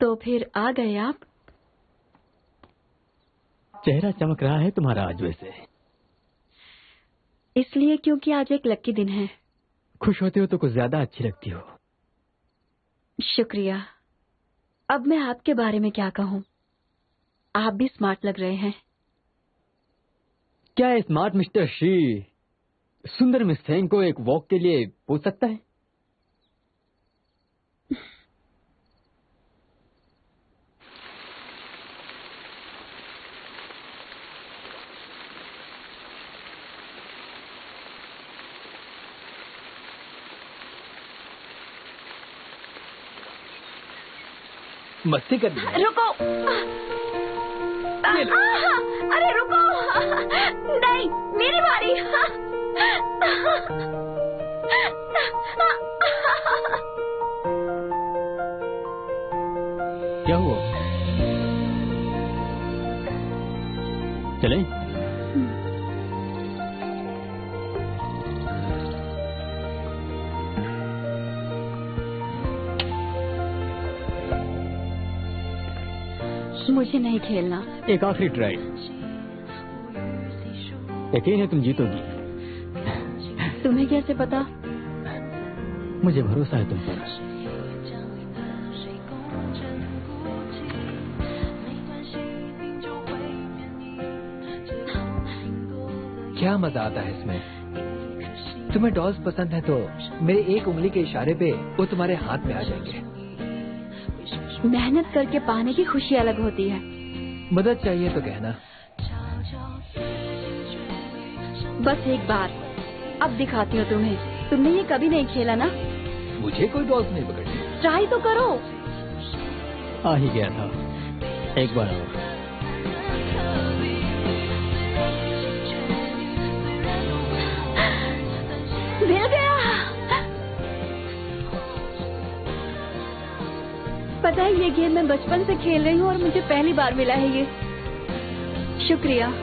तो फिर आ गए आप? चेहरा चमक रहा है तुम्हारा आज वैसे। इसलिए क्योंकि आज एक लकी दिन है। खुश होते हो तो कुछ ज्यादा अच्छी लगती हो। शुक्रिया। अब मैं आपके बारे में क्या कहूँ, आप भी स्मार्ट लग रहे हैं। क्या है स्मार्ट मिस्टर शी सुंदर मिस सेन को एक वॉक के लिए पूछ सकता है? मस्ती कर दी। रुको। अरे रुको। नहीं, मेरी बारी। क्या हुआ? चलें? मुझे नहीं खेलना। एक आखिरी ट्राई। यकीन है तुम जीतोगी। तुम्हें कैसे पता? मुझे भरोसा है तुम पर। क्या मजा आता है इसमें। तुम्हें डॉल्स पसंद है तो मेरे एक उंगली के इशारे पे वो तुम्हारे हाथ में आ जाएंगे। मेहनत करके पाने की खुशी अलग होती है। मदद चाहिए तो कहना। बस एक बार, अब दिखाती हूँ तुम्हें। तुमने ये कभी नहीं खेला ना? मुझे कोई डॉल्स नहीं पकड़नी। ट्राई तो करो। आ ही गया था। एक बार और। मिल गया। पता है ये गेम मैं बचपन से खेल रही हूँ और मुझे पहली बार मिला है ये। शुक्रिया।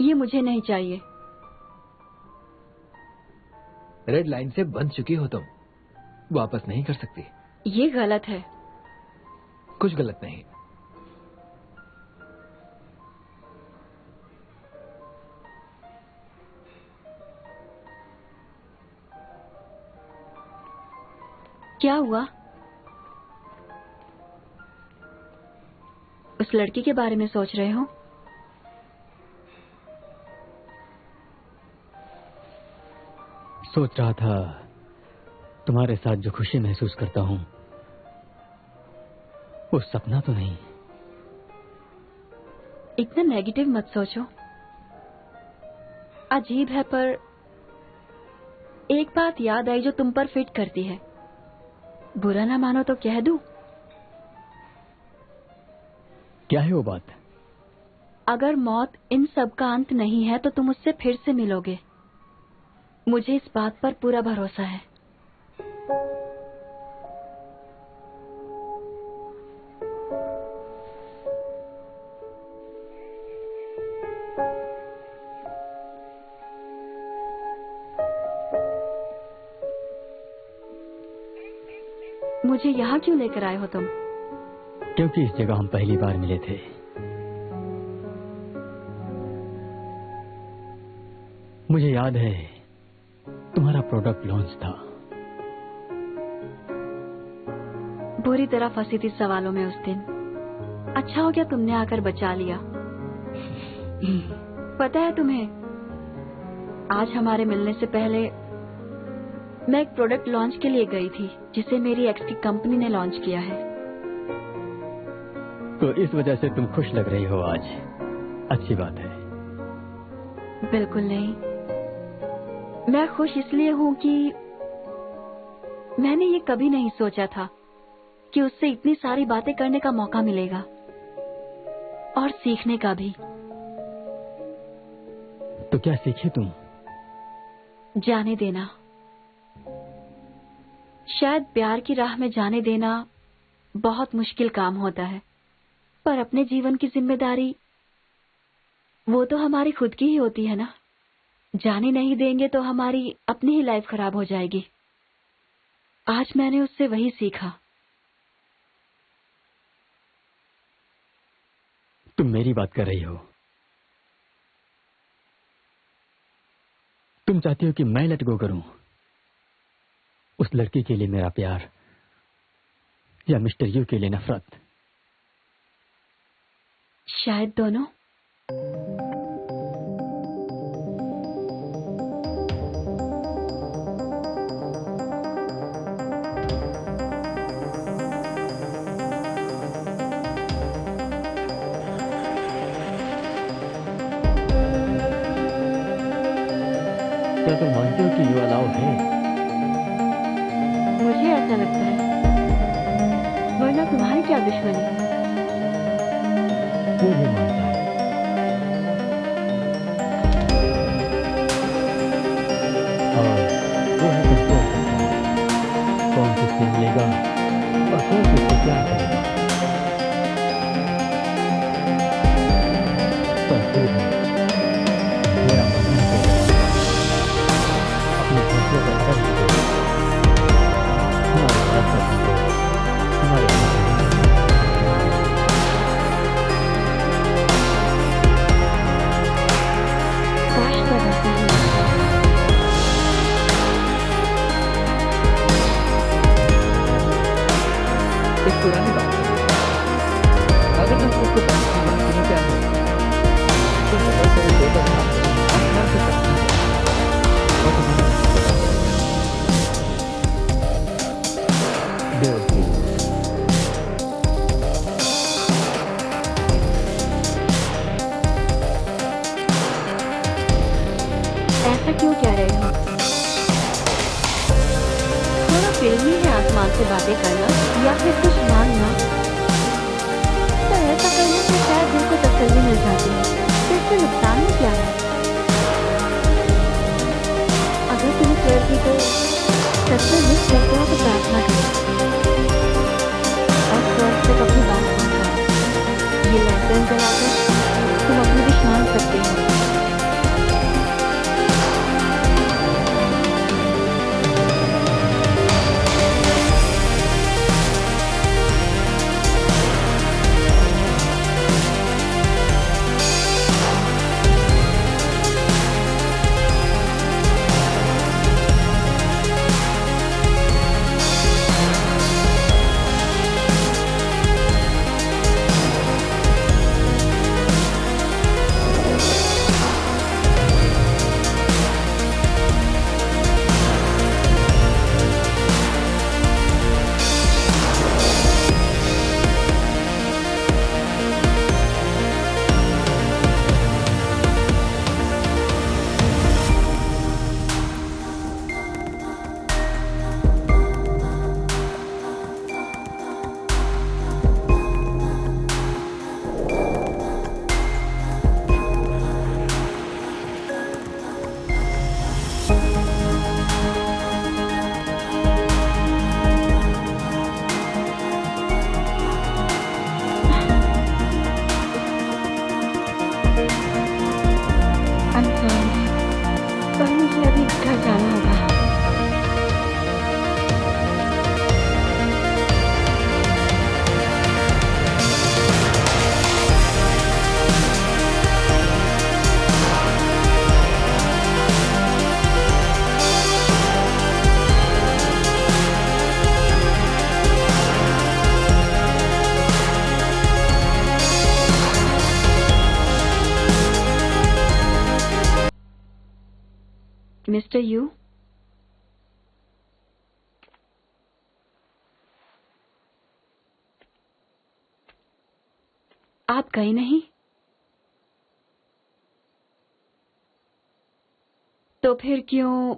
ये मुझे नहीं चाहिए। रेड लाइन से बंध चुकी हो तुम, वापस नहीं कर सकती। ये गलत है। कुछ गलत नहीं। क्या हुआ? उस लड़की के बारे में सोच रहे हो? सोच रहा था तुम्हारे साथ जो खुशी महसूस करता हूं वो सपना तो नहीं। इतना नेगेटिव मत सोचो। अजीब है पर एक बात याद आई जो तुम पर फिट करती है। बुरा ना मानो तो कह दूं? क्या है वो बात? अगर मौत इन सब का अंत नहीं है तो तुम उससे फिर से मिलोगे। मुझे इस बात पर पूरा भरोसा है। मुझे यहाँ क्यों लेकर आए हो तुम? क्योंकि इस जगह हम पहली बार मिले थे। मुझे याद है तुम्हारा प्रोडक्ट लॉन्च था। बुरी तरह फंसी थी सवालों में उस दिन। अच्छा हो गया तुमने आकर बचा लिया। पता है तुम्हें, आज हमारे मिलने से पहले मैं एक प्रोडक्ट लॉन्च के लिए गई थी जिसे मेरी एक्स की कंपनी ने लॉन्च किया है। तो इस वजह से तुम खुश लग रही हो आज। अच्छी बात है। बिल्कुल नहीं, मैं खुश इसलिए हूं कि मैंने ये कभी नहीं सोचा था कि उससे इतनी सारी बातें करने का मौका मिलेगा और सीखने का भी। तो क्या सीखे तुम? जाने देना। शायद प्यार की राह में जाने देना बहुत मुश्किल काम होता है, पर अपने जीवन की जिम्मेदारी वो तो हमारी खुद की ही होती है ना। जाने नहीं देंगे तो हमारी अपनी ही लाइफ खराब हो जाएगी। आज मैंने उससे वही सीखा। तुम मेरी बात कर रही हो? तुम चाहती हो कि मैं लेट गो करूं उस लड़की के लिए मेरा प्यार, या मिस्टर यू के लिए नफरत? शायद दोनों। क्या तुम मानते हो कि यू अलाउड है? मुझे ऐसा लगता है, वरना तुम्हारी क्या दुश्मनी? वो भी मानता है। और वो है कंट्रोल करता है कौन किससे मिलेगा और कौन किससे क्या करेगा। पर फिर भी मेरा मन नहीं करेगा अपने फैसले पर कर दीजिए। हमारे साथ हमारे एक पुरानी बात है, अगर तुम खुद को पहले की बात नहीं क्या है तो बहुत सारे दो का भाव अपना से करना है और तुम्हारा बेवकूफ। ऐसा क्यों कह रहे हो? थोड़ा फिल्मी है आसमान से बातें करना या फिर कुछ मांगना, पर ऐसा करने से शायद दिल को तसल्ली मिल जाती है। तो इससे नुकसान में क्या है? अगर तुम इस लड़की को सच में मिस करते हो तो प्रार्थना करो और स्वर्ग तक अपनी बात पहुंचाओ। ये लैंटर्न जलाकर तुम अपनी विश मांग सकते हो। मिस्टर यू, आप गए नहीं? तो फिर क्यों?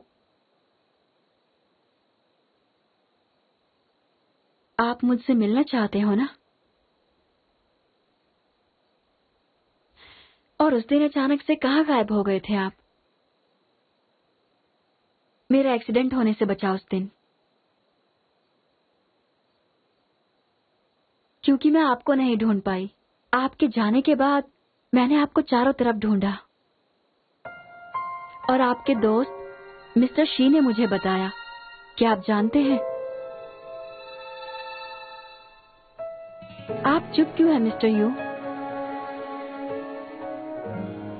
आप मुझसे मिलना चाहते हो ना? और उस दिन अचानक से कहाँ गायब हो गए थे आप? मेरा एक्सीडेंट होने से बचा उस दिन, क्योंकि मैं आपको नहीं ढूंढ पाई। आपके जाने के बाद मैंने आपको चारों तरफ ढूंढा और आपके दोस्त मिस्टर शी ने मुझे बताया। क्या आप जानते हैं? आप चुप क्यों हैं मिस्टर यू?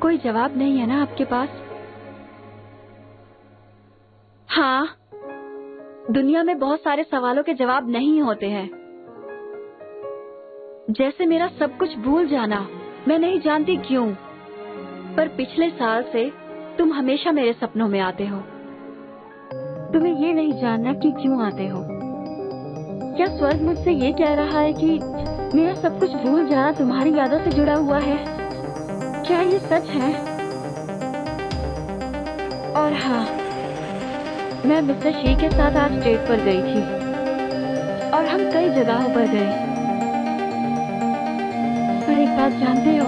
कोई जवाब नहीं है ना आपके पास? हाँ, दुनिया में बहुत सारे सवालों के जवाब नहीं होते हैं। जैसे मेरा सब कुछ भूल जाना। मैं नहीं जानती क्यों, पर पिछले साल से तुम हमेशा मेरे सपनों में आते हो। तुम्हें ये नहीं जानना कि क्यों आते हो। क्या स्वर्ग मुझसे ये कह रहा है कि मेरा सब कुछ भूल जाना तुम्हारी यादों से जुड़ा हुआ है? क्या ये सच है? और हाँ, मैं मिस्टर शी के साथ आज डेट पर गई थी और हम कई जगहों पर गए। पर एक बात जानते हो,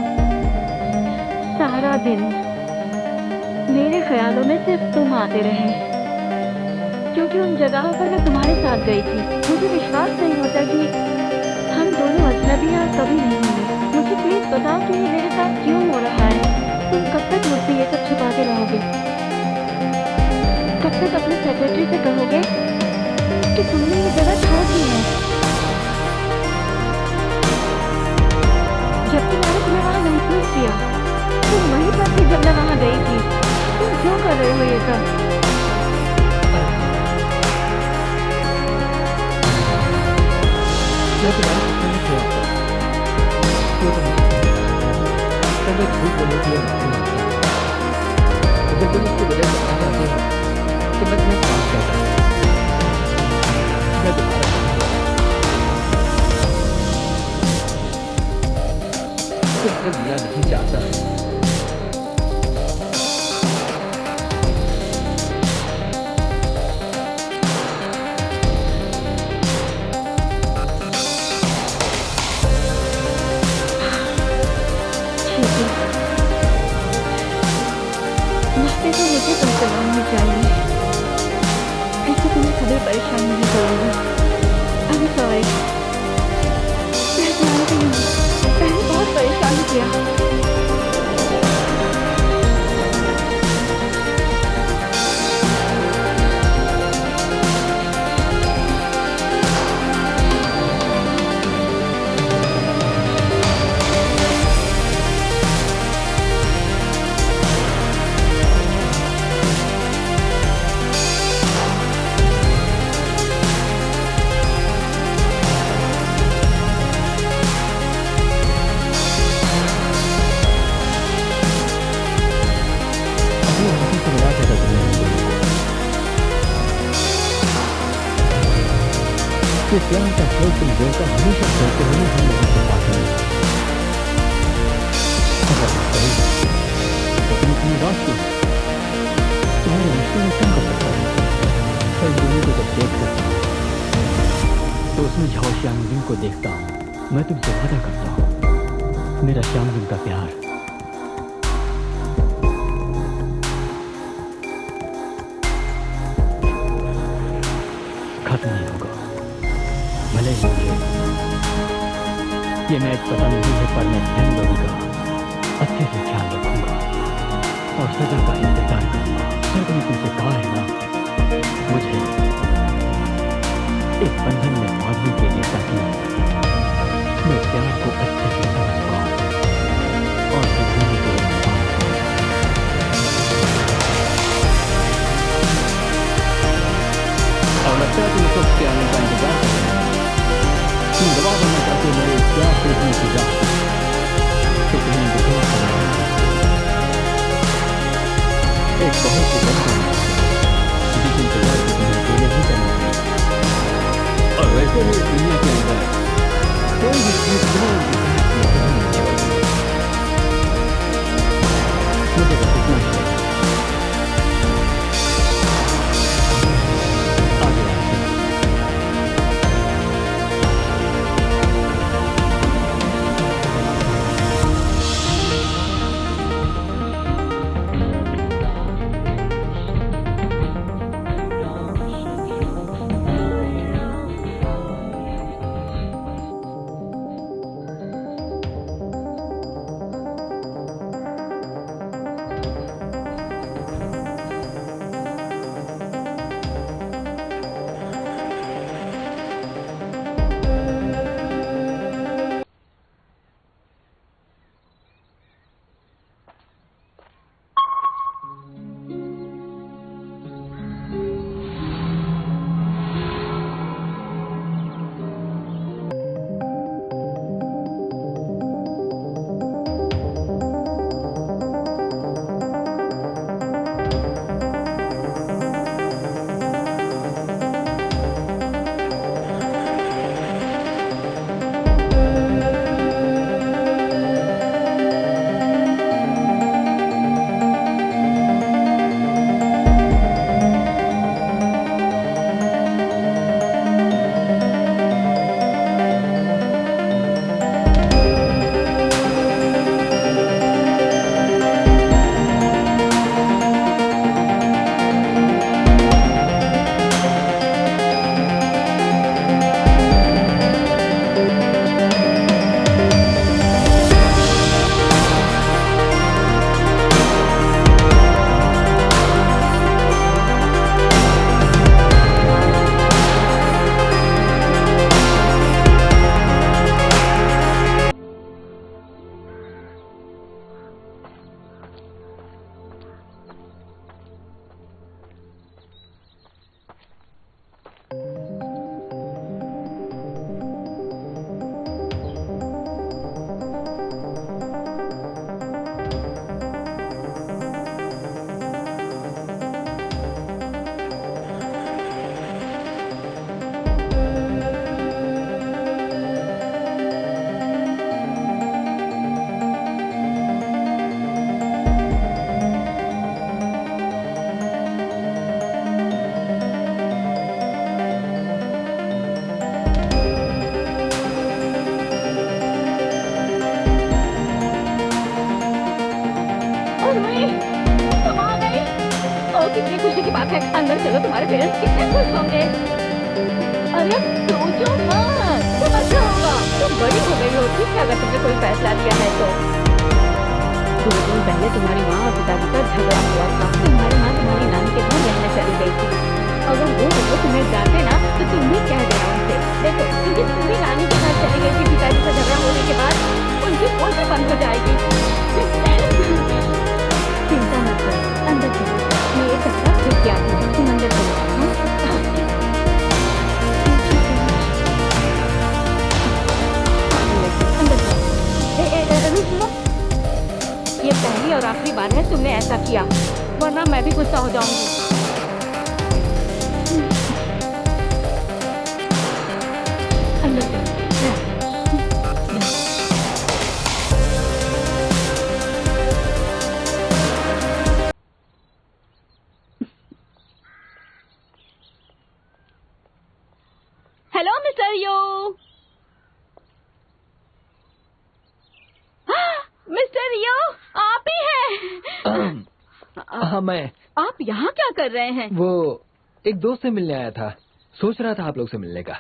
सारा दिन मेरे ख्यालों में सिर्फ तुम आते रहे, क्योंकि उन जगहों पर मैं तुम्हारे साथ गई थी। मुझे विश्वास नहीं होता कि हम दोनों अजनबी और कभी नहीं होंगे। मुझे प्लीज बताओ कि ये मेरे साथ क्यों हो रहा है। तुम कब तक मुझसे ये सब छुपाते रहोगे? कब तक अपने सेक्रेटरी से कहोगे कि तुमने ये जगह छोड़ दी है, जबकि मैंने तुम्हें वहाँ महसूस किया? तुम वहीं पर थी जब मैं वहाँ गई थी। तुम क्यों कर रहे हो ये सब? मैं तुम्हारे सपने में क्यों आता हूँ? क्यों तुम मैं झूठ बोलने के लिए माफी मांगता हूँ। जब तुम इसकी वजह जानना चाहते हो तो मैं तुम्हें माफ करता हूँ। मैं तुम्हारा तुमसे मिलना नहीं चाहता। माफी तो मुझे तुमसे मांगनी चाहिए। ऐसे तुम्हें कभी परेशान नहीं करूंगी। I'm sorry। मैं जानती हूँ, मैंने बहुत परेशान किया। ये प्यार का फल तुम देकर हमेशा चलते हुए हम लोगों को पाते हैं। अगर मैं करूँगा तो तुम अपनी बात क्यों? तुम्हारे रिश्ते में कम कर सकता हूँ। कल दोनों को जब देख सकता हूँ तो उसमें झाओ श्यामलिंग को देखता हूँ। मैं तुमसे वादा करता हूँ, मेरा श्यामलिंग का प्यार खत्म नहीं होगा। भले ही ये मैच पता नहीं है, पर मैं ध्यान दूंगा, अच्छे से ख्याल रखूंगा और सजा का इंतजार करूंगा। सर ने तुमसे कहा है ना, मुझे एक बंधन में बांधने के लिए, ताकि मैं प्यार को अच्छे से समझ पाऊं और निभाने के लिए और लगता है तुम सब के आने का इंतजार कर रहे हैं। तुम दबा देना चाहते हो मेरे प्यार से इतनी सजा, तो तुम्हें दुखा करना है। एक बहुत ही बंधन फिर दुनिया के अंदर कोई भी चीज बिना उनकी सहमति के नहीं छोड़ती। मुझे बस इतना ही है। आगे आगे। कितनी खुशी की बात है। अंदर चलो, तुम्हारे पेरेंट्स कितने खुश होंगे। अरे सोचो मत, तुम अच्छा होगा। तुम बड़ी हो गई हो, ठीक है, अगर तुमने कोई फैसला लिया है तो। 2 दिन पहले तुम्हारी माँ और पिताजी का झगड़ा हुआ था। तुम्हारी माँ तुम्हारी नानी के घर रहने चली गई थी। अगर वो लोग तुम्हें डांटे ना तो तुम भी कह देना उनसे। देखो, क्योंकि तुम भी नानी के घर चली गई थी पिताजी से झगड़ा होने के बाद, उनकी फोन भी बंद हो जाएगी। चिंता मत करो, अंदर चलो, मैं ये कचरा फिर क्या हूँ, तुम अंदर चलो। अंदर चलो। सुनो, ये पहली और आखिरी बार है तुमने ऐसा किया, वरना मैं भी गुस्सा हो जाऊंगी। अंदर चलो। हेलो मिस्टर यो। मिस्टर यो, आप ही हैं? हाँ मैं। आप यहाँ क्या कर रहे हैं? वो एक दोस्त से मिलने आया था, सोच रहा था आप लोग से मिलने का।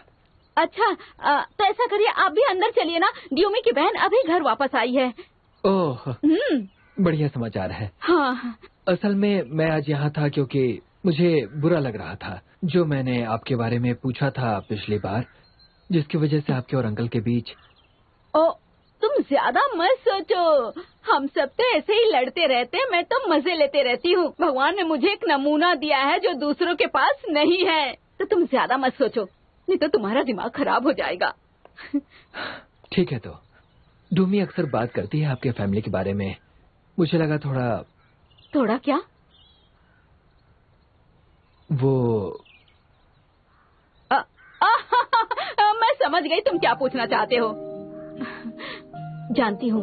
अच्छा, तो ऐसा करिए, आप भी अंदर चलिए ना, ड्यूमी की बहन अभी घर वापस आई है। ओह, बढ़िया समाचार है। हाँ। असल में मैं आज यहाँ था क्योंकि मुझे बुरा लग रहा था जो मैंने आपके बारे में पूछा था पिछली बार, जिसकी वजह से आपके और अंकल के बीच। ओ, तुम ज्यादा मत सोचो, हम सब तो ऐसे ही लड़ते रहते हैं, मैं तो मजे लेते रहती हूँ। भगवान ने मुझे एक नमूना दिया है जो दूसरों के पास नहीं है, तो तुम ज्यादा मत सोचो, नहीं तो तुम्हारा दिमाग खराब हो जाएगा। ठीक है, तो डूमी अक्सर बात करती है आपके फैमिली के बारे में, मुझे लगा थोड़ा क्या? वो समझ गई तुम क्या पूछना चाहते हो। जानती हूँ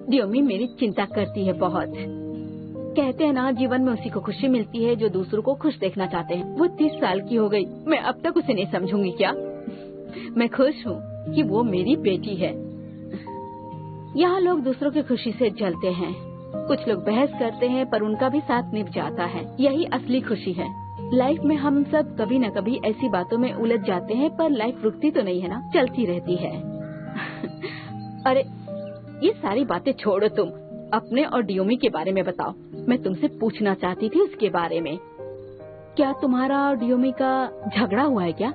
ड्योमी मेरी चिंता करती है बहुत। कहते हैं ना, जीवन में उसी को खुशी मिलती है जो दूसरों को खुश देखना चाहते हैं। वो 30 साल की हो गई, मैं अब तक उसे नहीं समझूंगी क्या? मैं खुश हूँ कि वो मेरी बेटी है। यहाँ लोग दूसरों की खुशी से जलते हैं, कुछ लोग बहस करते हैं पर उनका भी साथ निभ जाता है। यही असली खुशी है। लाइफ में हम सब कभी न कभी ऐसी बातों में उलझ जाते हैं, पर लाइफ रुकती तो नहीं है ना, चलती रहती है। अरे ये सारी बातें छोड़ो, तुम अपने और ड्योमी के बारे में बताओ। मैं तुमसे पूछना चाहती थी उसके बारे में। क्या तुम्हारा और ड्योमी का झगड़ा हुआ है क्या?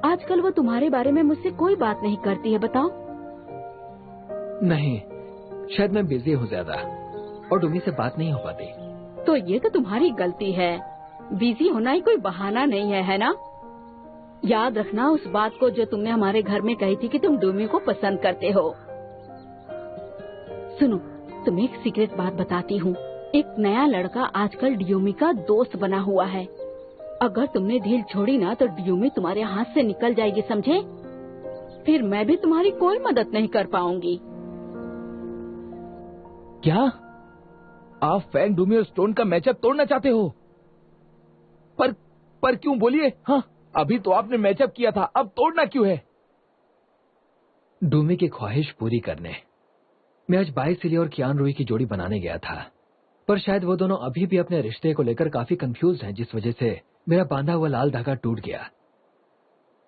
आजकल वो तुम्हारे बारे में मुझसे कोई बात नहीं करती है, बताओ। नहीं, शायद मैं बिजी हूँ ज्यादा और ड्योमी से बात नहीं हो पाती। तो ये तो तुम्हारी गलती है। बिजी होना ही कोई बहाना नहीं है ना? याद रखना उस बात को जो तुमने हमारे घर में कही थी कि तुम ड्योमी को पसंद करते हो। सुनो, तुम्हें एक सीक्रेट बात बताती हूँ। एक नया लड़का आजकल ड्योमी का दोस्त बना हुआ है। अगर तुमने ढील छोड़ी ना तो ड्योमी तुम्हारे हाथ से निकल जाएगी, समझे? फिर मैं भी तुम्हारी कोई मदद नहीं कर पाऊंगी। क्या आप फैंग, ड्योमी और स्टोन का मैचअप तोड़ना चाहते हो? पर क्यों, बोलिए। हाँ, अभी तो आपने मैचअप किया था, अब तोड़ना क्यों है? ड्योमी की ख्वाहिश पूरी करने मैं आज बाई सिली और कियान रूई की जोड़ी बनाने गया था, पर शायद वो दोनों अभी भी अपने रिश्ते को लेकर काफी कंफ्यूज हैं, जिस वजह से मेरा बांधा हुआ लाल धागा टूट गया,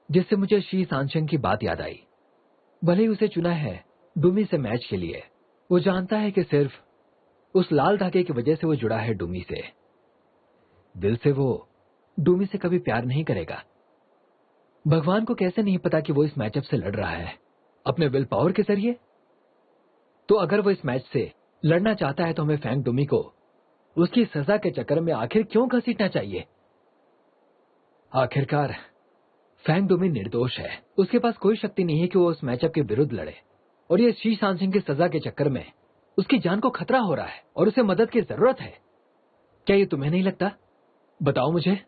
जिससे मुझे शी सांशेंग की बात याद आई। भले ही उसे चुना है ड्योमी से मैच के लिए, वो जानता है कि सिर्फ उस लाल धागे की वजह से वो जुड़ा है ड्योमी से। दिल से वो ड्योमी से कभी प्यार नहीं करेगा। भगवान को कैसे नहीं पता कि वो इस मैचअप से लड़ रहा है अपने विल पावर के जरिए? तो अगर वो इस मैच से लड़ना चाहता है तो हमें फैंग ड्योमी को उसकी सजा के चक्कर में आखिर क्यों घसीटना चाहिए? आखिरकार फैंग ड्योमी निर्दोष है, उसके पास कोई शक्ति नहीं है कि वो उस मैचअप के विरुद्ध लड़े, और ये शी सांसिंग की सजा के चक्कर में उसकी जान को खतरा हो रहा है और उसे मदद की जरूरत है। क्या ये तुम्हें नहीं लगता? बताओ मुझे।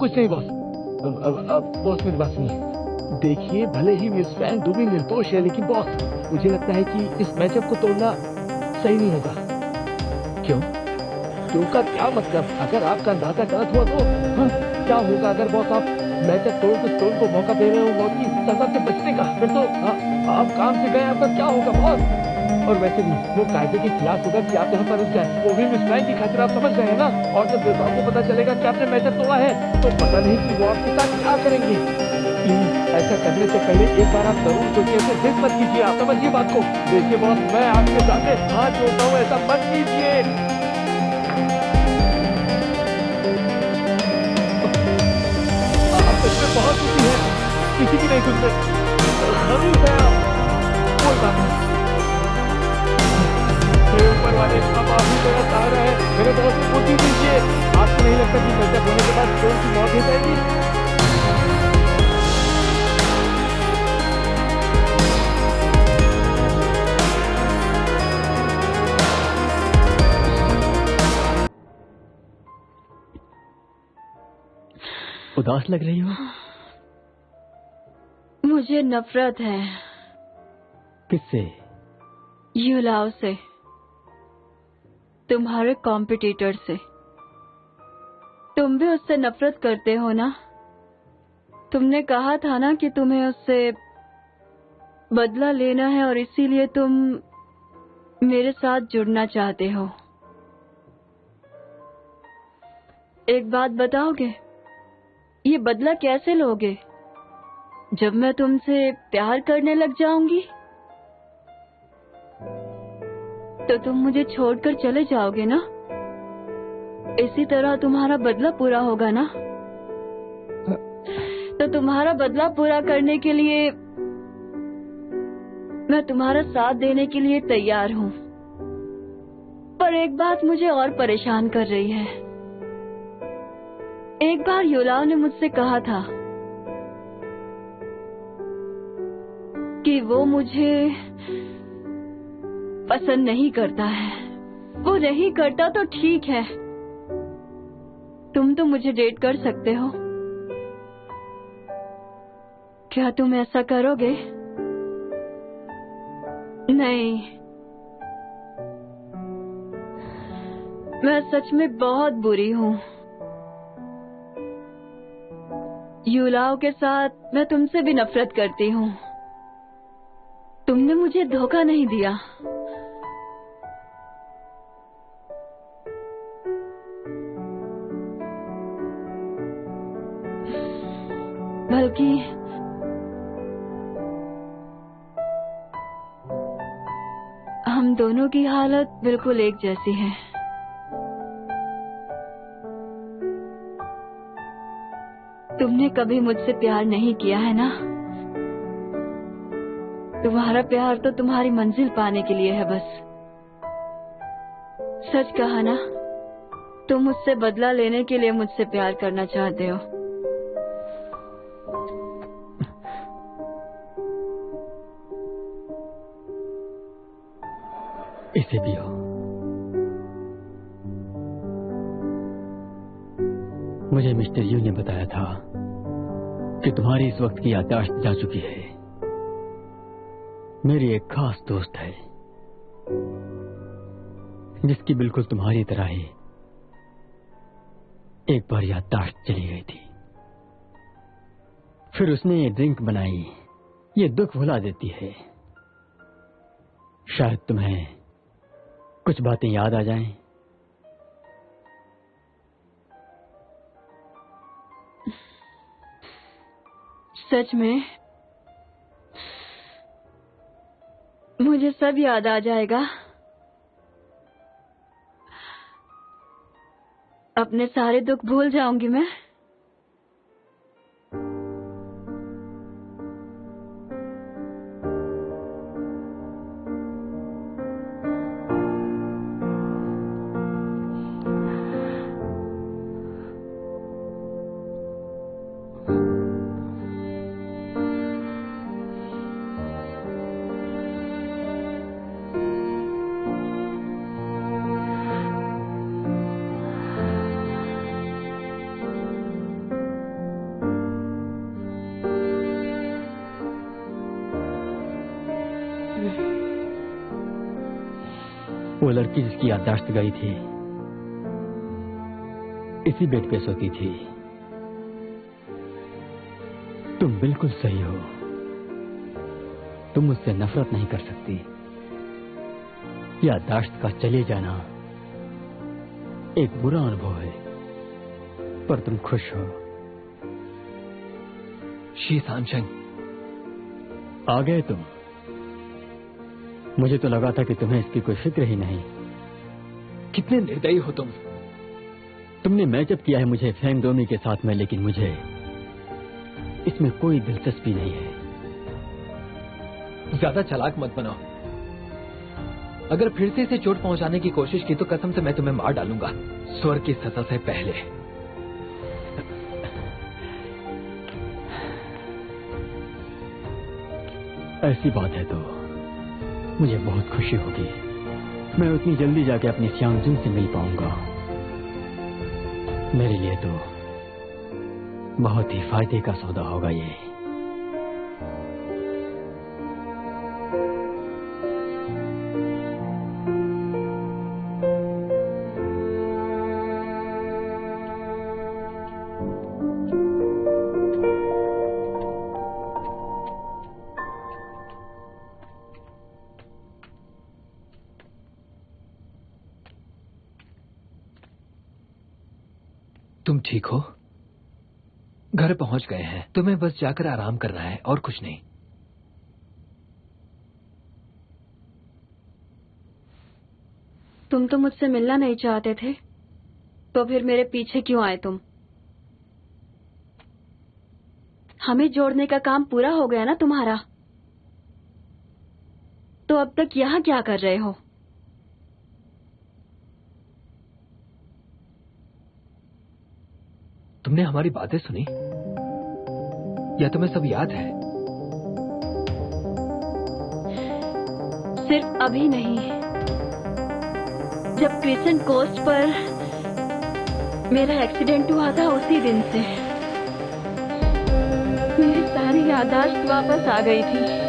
कुछ नहीं बॉस। बॉस मेरी बात सुनिए। देखिए, भले ही मिस फैंग ड्योमी निर्दोष है, लेकिन बॉस मुझे लगता है कि इस मैचअप को तोड़ना सही नहीं होगा। क्यों? क्यों का क्या मतलब? अगर आपका अंदाजा गलत हुआ तो हाँ, क्या होगा अगर बॉस आप मैचअप तोड़ तो स्टोन को मौका दे रहे हो मौत की सजा से बचने का? फिर तो आप काम से गए, आपका क्या होगा बॉस? और वैसे भी वो कायदे के खिलाफ होगा कि आप यहाँ पर रुक जाए, वो भी मिस फैंग की खातिर, आप समझ गए हैं ना? और जब देवताओं को पता चलेगा कि आपने मैचअप तोड़ा है तो पता नहीं कि वो आपके साथ क्या करेंगे। प्लीज ऐसा करने से पहले एक बार आप जरूर सोचिए, ऐसे जिद मत कीजिए, आप समझिए बात को। देखिए बॉस, मैं आपके सामने हाथ जोड़ता हूँ, ऐसा मत कीजिए। आप इसमें बहुत दुखी है, किसी की नहीं सुनते। जरूर है आप, कोई बात नहीं। मेरे ऊपर वाले अब आप ही मेरा सहारा है, मेरे दोस्त को बुद्धि दीजिए। आपको नहीं लगता कि मैचअप होने के बाद स्टोन की मौत हो जाएगी? उदास लग रही हो? मुझे नफरत है। किससे? युलाओ से, तुम्हारे कॉम्पिटिटर से। तुम भी उससे नफरत करते हो ना? तुमने कहा था ना कि तुम्हें उससे बदला लेना है और इसीलिए तुम मेरे साथ जुड़ना चाहते हो। एक बात बताओगे, ये बदला कैसे लोगे? जब मैं तुमसे प्यार करने लग जाऊंगी तो तुम मुझे छोड़कर चले जाओगे ना? इसी तरह तुम्हारा बदला पूरा होगा ना? तो तुम्हारा बदला पूरा करने के लिए मैं तुम्हारा साथ देने के लिए तैयार हूँ। पर एक बात मुझे और परेशान कर रही है। एक बार युलाओ ने मुझसे कहा था कि वो मुझे पसंद नहीं करता है। वो नहीं करता तो ठीक है, तुम तो मुझे डेट कर सकते हो। क्या तुम ऐसा करोगे? नहीं, मैं सच में बहुत बुरी हूँ। युलाओ के साथ मैं तुमसे भी नफरत करती हूँ। तुमने मुझे धोखा नहीं दिया। बल्कि हम दोनों की हालत बिल्कुल एक जैसी है। तुमने कभी मुझसे प्यार नहीं किया है ना? तुम्हारा प्यार तो तुम्हारी मंजिल पाने के लिए है बस। सच कहा ना, तुम मुझसे बदला लेने के लिए मुझसे प्यार करना चाहते हो। इसे भी हो। मुझे मिस्टर यू ने बताया था कि तुम्हारी इस वक्त की याददाश्त जा चुकी है। मेरी एक खास दोस्त है जिसकी बिल्कुल तुम्हारी तरह ही एक बार याददाश्त चली गई थी। फिर उसने ये ड्रिंक बनाई। ये दुख भुला देती है। शायद तुम्हें कुछ बातें याद आ जाएं। सच में मुझे सब याद आ जाएगा। अपने सारे दुख भूल जाऊंगी मैं। वो लड़की जिसकी याददाश्त गई थी इसी बेड पे सोती थी। तुम बिल्कुल सही हो। तुम मुझसे नफरत नहीं कर सकती। याददाश्त का चले जाना एक बुरा अनुभव है, पर तुम खुश हो। शी सांशंग, आ गए तुम। मुझे तो लगा था कि तुम्हें इसकी कोई फिक्र ही नहीं। कितने निर्दयी हो तुम। तुमने मैचअप किया है मुझे फैंग डोमी के साथ में, लेकिन मुझे इसमें कोई दिलचस्पी नहीं है। ज्यादा चालाक मत बनो। अगर फिर से इसे चोट पहुंचाने की कोशिश की तो कसम से मैं तुम्हें मार डालूंगा, स्वर्ग की सजा से पहले। ऐसी बात है तो मुझे बहुत खुशी होगी। मैं उतनी जल्दी जाके अपनी श्यांगजुन से मिल पाऊंगा। मेरे लिए तो बहुत ही फायदे का सौदा होगा ये। तुम ठीक हो? घर पहुंच गए हैं। तुम्हें बस जाकर आराम करना है और कुछ नहीं। तुम तो मुझसे मिलना नहीं चाहते थे, तो फिर मेरे पीछे क्यों आए तुम? हमें जोड़ने का काम पूरा हो गया ना तुम्हारा। तो अब तक यहाँ क्या कर रहे हो? तुमने हमारी बातें सुनी या तुम्हें सब याद है? सिर्फ अभी नहीं, जब क्रिसेंट कोस्ट पर मेरा एक्सीडेंट हुआ था उसी दिन से मेरी सारी याददाश्त वापस आ गई थी।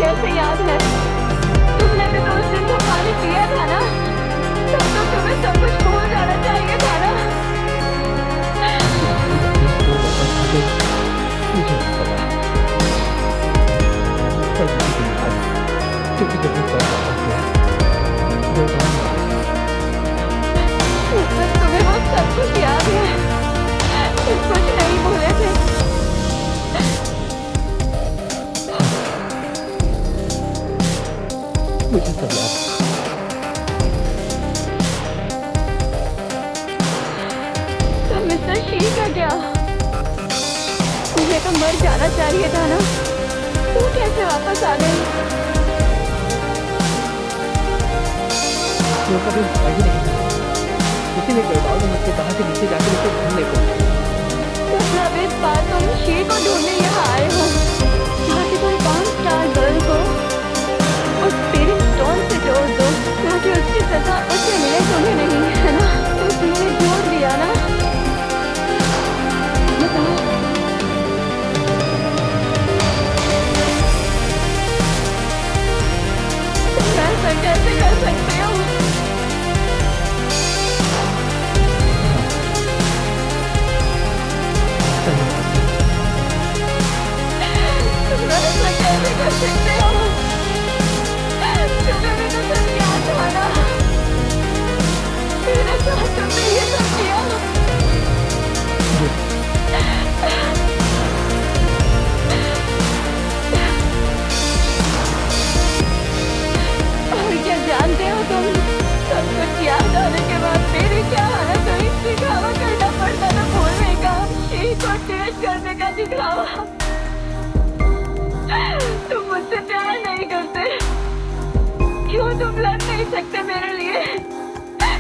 कैसे याद है? तुमने भी तो उस दिन वो पानी पिया था ना, तब तो तुम्हें सब कुछ भूल जाना चाहिए था ना। मुझे नहीं पता, पर मुझे याद क्योंकि जब मैं पैर वापस गया तुम्हें वो सब कुछ याद है, कुछ नहीं भूले थे। मुझे सब याद। तो मिस्टर शी का क्या? तुम्हें तो मर जाना चाहिए था ना, तू कैसे वापस आ गई? वो कभी ही नहीं था, इसीलिए गढ़वाल ने मुझसे कहा कि नीचे जाकर उसे ढूंढने को। मतलब इस बार तुम शी को ढूंढने यहाँ आए हो ताकि तुम 5 स्टार गर्ल को उस स्पिरिट स्टोन से जोड़ दो, ताकि उसकी सजा उसे मिले, तुम्हें नहीं, है ना? तो तुमने जोड़ दिया ना। बताओ, तुम ऐसा कैसे कर सकते हो? तुम ऐसा कैसे कर सकते हो? तुम्हें भी तो सब याद था ना, मेरे साथ तुमने ये सब किया। और क्या जानते हो तुम, सब कुछ याद आने के बाद मेरी क्या हालत हुई? दिखावा करना पड़ता था भूलने का, शी को टेस्ट करने का दिखावा। तुम मुझसे प्यार नहीं करते, क्यों तुम लड़ नहीं सकते मेरे लिए?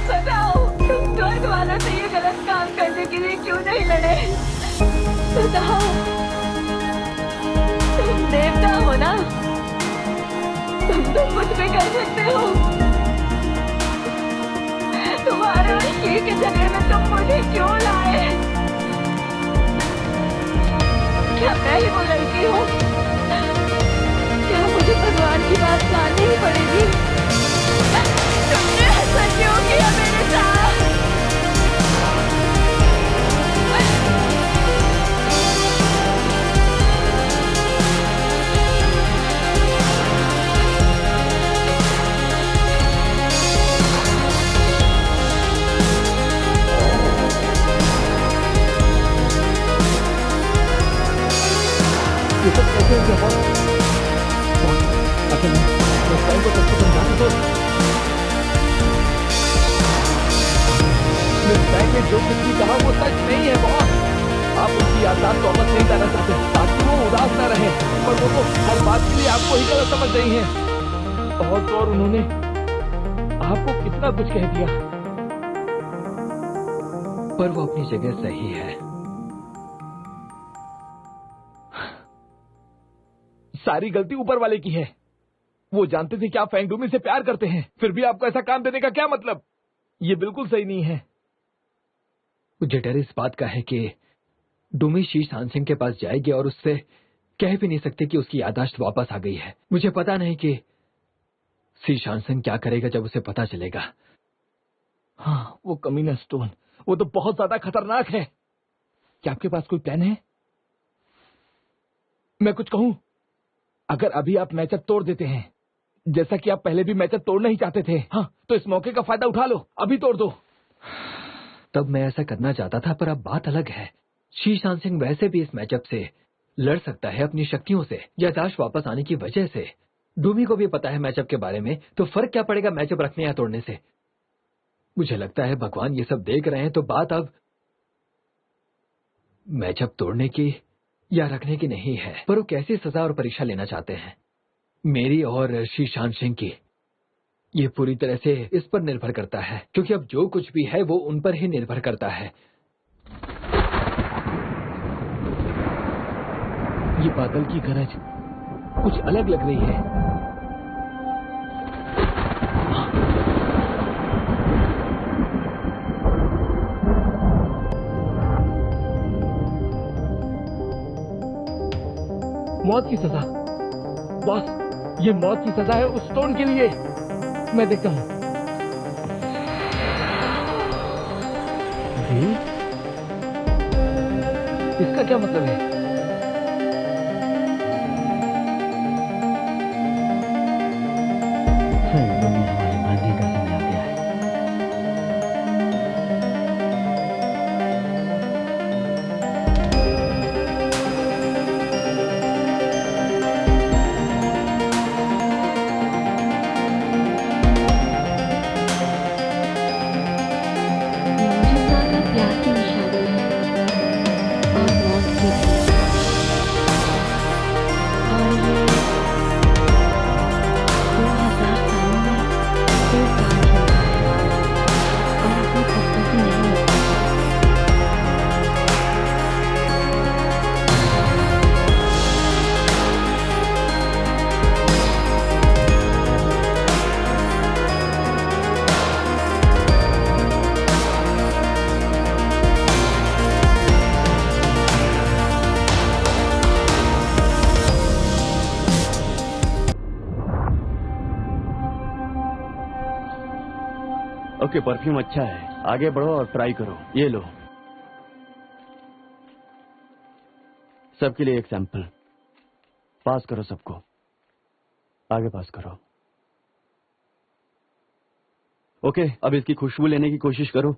बताओ, तुम स्वर्ग वालों से ये गलत काम करने के लिए क्यों नहीं लड़े? बताओ, तुम देवता हो ना, तुम तो कुछ भी कर सकते हो। तुम्हारे और शी के झगड़े में तुम मुझे क्यों लाए? क्या मैं ही वो लड़की हूँ? क्या मुझे भगवान की बात माननी ही पड़ेगी? तुमने ऐसा क्यों किया मेरे साथ? ये सब कैसे हो गया? असल में उस टाइम को सबको समझाते तो मिस बैंक ने जो कुछ भी कहा वो सच नहीं है बॉस। आप उसकी याददाश्त वापस नहीं करना चाहते ताकि वो उदास न रहे, पर वो तो हर बात के लिए आपको ही गलत समझ रही है। और उन्होंने आपको कितना कुछ कह दिया, पर वो अपनी जगह सही है। सारी गलती ऊपर वाले की है। वो जानते थे कि आप फेंग डूमी से प्यार करते हैं, फिर भी आपको ऐसा काम देने का क्या मतलब? ये बिल्कुल सही नहीं है। मुझे डर इस बात का है कि डूमी शी शानसिंह के पास जाएगी और उससे कह भी नहीं सकते कि उसकी याददाश्त वापस आ गई है। मुझे पता नहीं कि शी शानसिंह क्या करेगा जब उसे पता चलेगा। हाँ, वो कमीना स्टोन, वो तो बहुत ज्यादा खतरनाक है। क्या आपके पास कोई प्लान है? मैं कुछ कहूं? अगर अभी आप मैचअप तोड़ देते हैं, जैसा कि आप पहले भी मैचअप तोड़ना ही चाहते थे, हाँ, तो इस मौके का फायदा उठा लो, अभी तोड़ दो। तब मैं ऐसा करना चाहता था, पर अब बात अलग है। शी शानसिंह वैसे भी इस मैचअप से लड़ सकता है अपनी शक्तियों से, याददाश्त वापस आने की वजह से। डूमी को भी पता है मैचअप के बारे में, तो फर्क क्या पड़ेगा मैचअप रखने या तोड़ने से? मुझे लगता है भगवान ये सब देख रहे हैं, तो बात अब मैचअप तोड़ने की या रखने की नहीं है, पर वो कैसी सजा और परीक्षा लेना चाहते हैं, मेरी और शीशान सिंह की, ये पूरी तरह से इस पर निर्भर करता है, क्योंकि अब जो कुछ भी है वो उन पर ही निर्भर करता है। ये बादल की गरज कुछ अलग लग रही है। मौत की सजा बॉस, ये मौत की सजा है उस स्टोन के लिए। मैं देखता हूं। इसका क्या मतलब है? हमारे भाग्य का समय आ गया है। ओके, परफ्यूम अच्छा है, आगे बढ़ो और ट्राई करो। ये लो, सबके लिए एक सैंपल। पास करो सबको, आगे पास करो। ओके, अब इसकी खुशबू लेने की कोशिश करो।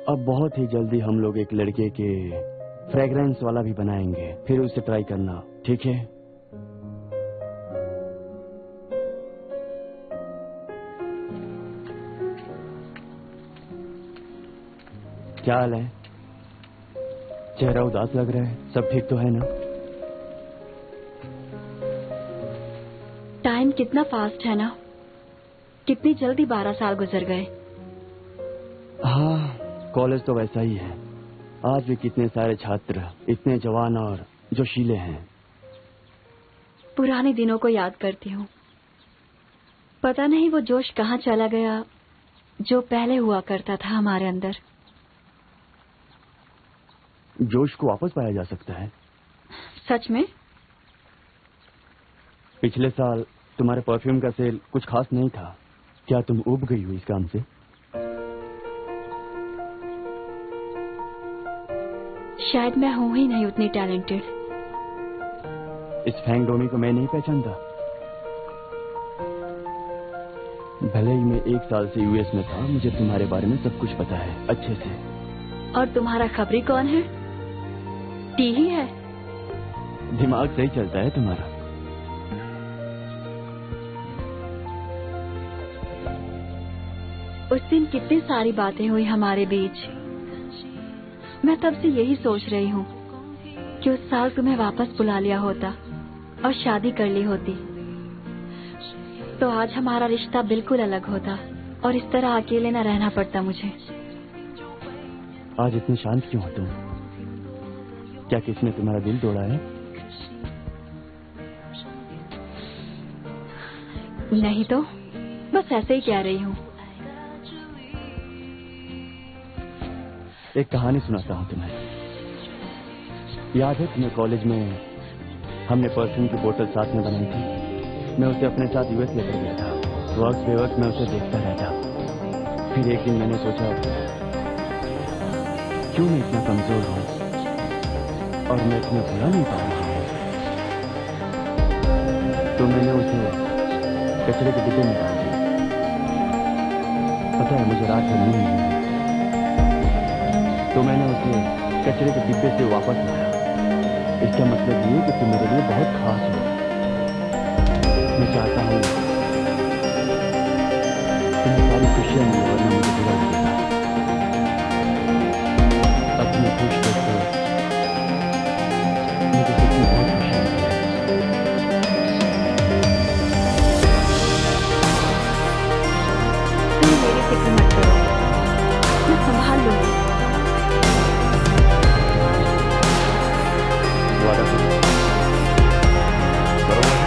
अब बहुत ही जल्दी हम लोग एक लड़के के फ्रेग्रेंस वाला भी बनाएंगे, फिर उसे ट्राई करना, ठीक है? क्या हाल है? चेहरा उदास लग रहा है, सब ठीक तो है ना? टाइम कितना फास्ट है ना, कितनी जल्दी 12 साल गुजर गए। हाँ, कॉलेज तो वैसा ही है। आज भी कितने सारे छात्र इतने जवान और जोशीले हैं। पुराने दिनों को याद करती हूँ, पता नहीं वो जोश कहाँ चला गया जो पहले हुआ करता था हमारे अंदर। जोश को वापस पाया जा सकता है। सच में? पिछले साल तुम्हारे परफ्यूम का सेल कुछ खास नहीं था, क्या तुम उब गई हो इस काम से? शायद मैं हूं ही नहीं उतनी टैलेंटेड। इस फैंग डोमी को मैं नहीं पहचानता। भले ही मैं 1 साल से यूएस में था, मुझे तुम्हारे बारे में सब कुछ पता है अच्छे से। और तुम्हारा खबरी कौन है? टी ही है। दिमाग सही चलता है तुम्हारा। उस दिन कितनी सारी बातें हुई हमारे बीच। मैं तब से यही सोच रही हूँ कि उस साल तुम्हें वापस बुला लिया होता और शादी कर ली होती, तो आज हमारा रिश्ता बिल्कुल अलग होता और इस तरह अकेले न रहना पड़ता मुझे। आज इतनी शांत क्यों हो तुम? क्या किसी ने तुम्हारा दिल तोड़ा है? नहीं तो बस ऐसे ही कह रही हूँ। एक कहानी सुनाता हूँ तुम्हें। याद है तुम्हें कॉलेज में हमने परफ्यूम की बोतल साथ में बनाई थी? मैं उसे अपने साथ यूएस लेकर गया था। वक्त बेवक्त मैं उसे देखता रहता। फिर एक दिन मैंने सोचा क्यों मैं इतना कमजोर हूँ और मैं इतना बुरा नहीं पा रहा हूँ, तो मैंने उसे कचरे के डिब्बे में डाल दिया। पता है मुझे रात भर नींद नहीं आई, तो मैंने उसे कचरे के डिब्बे से वापस लाया। इसका मतलब ये कि तुम मेरे लिए बहुत खास हो। मैं चाहता हूँ तुम्हें सारी खुशियां मिले, वरना मुझे बुरा लगेगा। मुझे सच में बहुत खुशी है। तुम मेरी फिक्र मत करो, मैं संभाल लूंगी। वादा करो, करो वादा।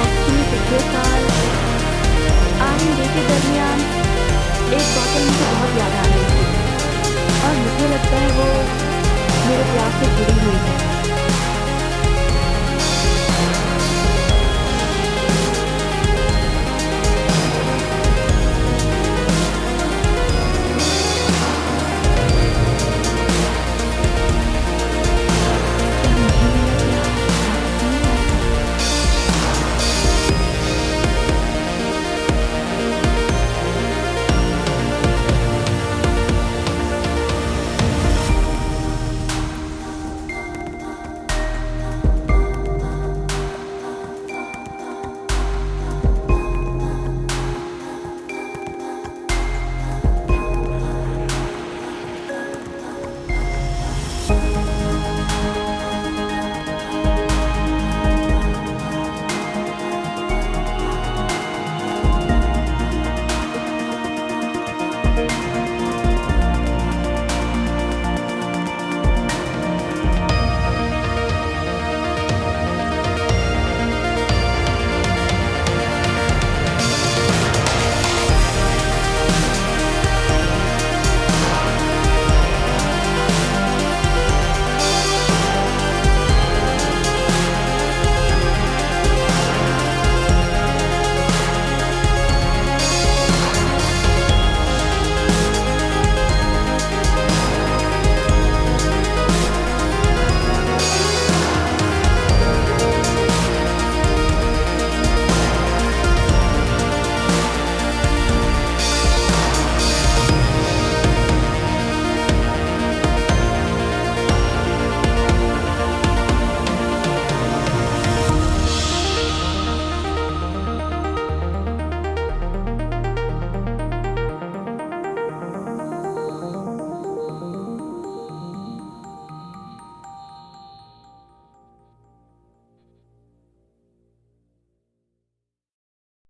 एक्चुअली पिछले साल R&D के दरमियान एक बॉटल मुझे बहुत याद आ रही थी और मुझे लगता है वो मेरे प्यार से